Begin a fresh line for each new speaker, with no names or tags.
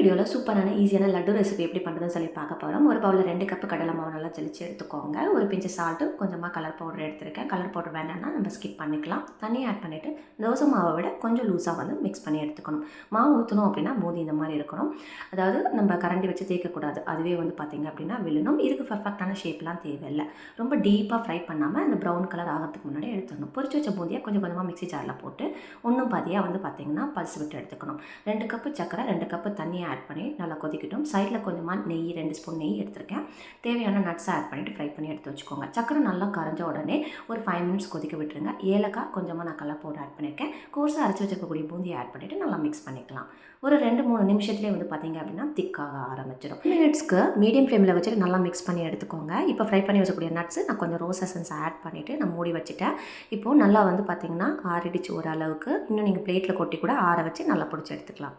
வீடியோவில் சூப்பரான ஈஸியான லட்டு ரெசிபி எப்படி பண்ணுறதுன்னு சொல்லி பார்க்க போகிறோம். ஒரு பவுலில் 2 கப்பு கடலை மாவு நல்லா ஜலிச்சு எடுத்துக்கோங்க. ஒரு பிஞ்சு சால்ட்டு, கொஞ்சமாக கலர் பவுடர் எடுத்துருக்கேன். கலர் பவுடர் வேண்டாம்னா நம்ம ஸ்கிப் பண்ணிக்கலாம். தண்ணி ஆட் பண்ணிவிட்டு தோசை மாவை விட கொஞ்சம் லூஸாக வந்து மிக்ஸ் பண்ணி எடுத்துக்கணும். மாவு ஊற்றணும் அப்படின்னா பூந்தி இந்த மாதிரி இருக்கணும். அதாவது நம்ம கரண்டி வச்சு தேய்க்கக்கூடாது. அதுவே வந்து பார்த்திங்க அப்படின்னா விழணும். இதுக்கு பர்ஃபெக்டான ஷேப்லாம் தேவையில்லை. ரொம்ப டீப்பாக ஃப்ரை பண்ணாமல் அந்த ப்ரௌன் கலர் ஆகிறதுக்கு முன்னாடி எடுத்துடணும். பொரிச்சு வச்ச பூந்தியை கொஞ்சம் கொஞ்சமாக மிக்ஸி ஜாரில் போட்டு ஒன்றும் பாதியாக வந்து பார்த்திங்கன்னா பல்ஸ் விட்டு எடுத்துக்கணும். 2 கப்பு சக்கரை, 2 கப்பு தண்ணியை ஆட் பண்ணி நல்லா கொதிக்கட்டும். சைடில் கொஞ்சமாக நெய், 2 ஸ்பூன் நெய் எடுத்துருக்கேன். தேவையான நட்ஸை ஆட் பண்ணிவிட்டு ஃப்ரை பண்ணி எடுத்து வச்சுக்கோங்க. சக்கரை நல்லா கரைஞ்ச உடனே ஒரு 5 மினிட்ஸ் கொதிக்க விட்டுருங்க. ஏலக்காய், கொஞ்சமாக நான் கலர் பவுடர் ஆட் பண்ணியிருக்கேன். கோர்ஸாக அரைச்சி வச்சிருக்கக்கூடிய பூந்தியை ஆட் பண்ணிவிட்டு நல்லா மிக்ஸ் பண்ணிக்கலாம். ஒரு 2-3 நிமிஷத்துலேயே வந்து பார்த்திங்க அப்படின்னா திக்காக ஆரம்பிச்சிடும். மினிட்ஸ்க்கு மீடியம் ஃப்ளேமில் வச்சுட்டு நல்லா மிக்ஸ் பண்ணி எடுத்துக்கோங்க. இப்போ ஃப்ரை பண்ணி வச்சக்கூடிய நட்ஸு நான் கொஞ்சம் ரோஸ் எசன்ஸ் ஆட் பண்ணிவிட்டு நான் மூடி வச்சுட்டேன். இப்போது நல்லா வந்து பார்த்திங்கன்னா ஆறிடுச்சு ஓரளவுக்கு. இன்னும் நீங்கள் பிளேட்டில் கொட்டி கூட ஆற வச்சு நல்லா பிடிச்சி எடுத்துக்கலாம்.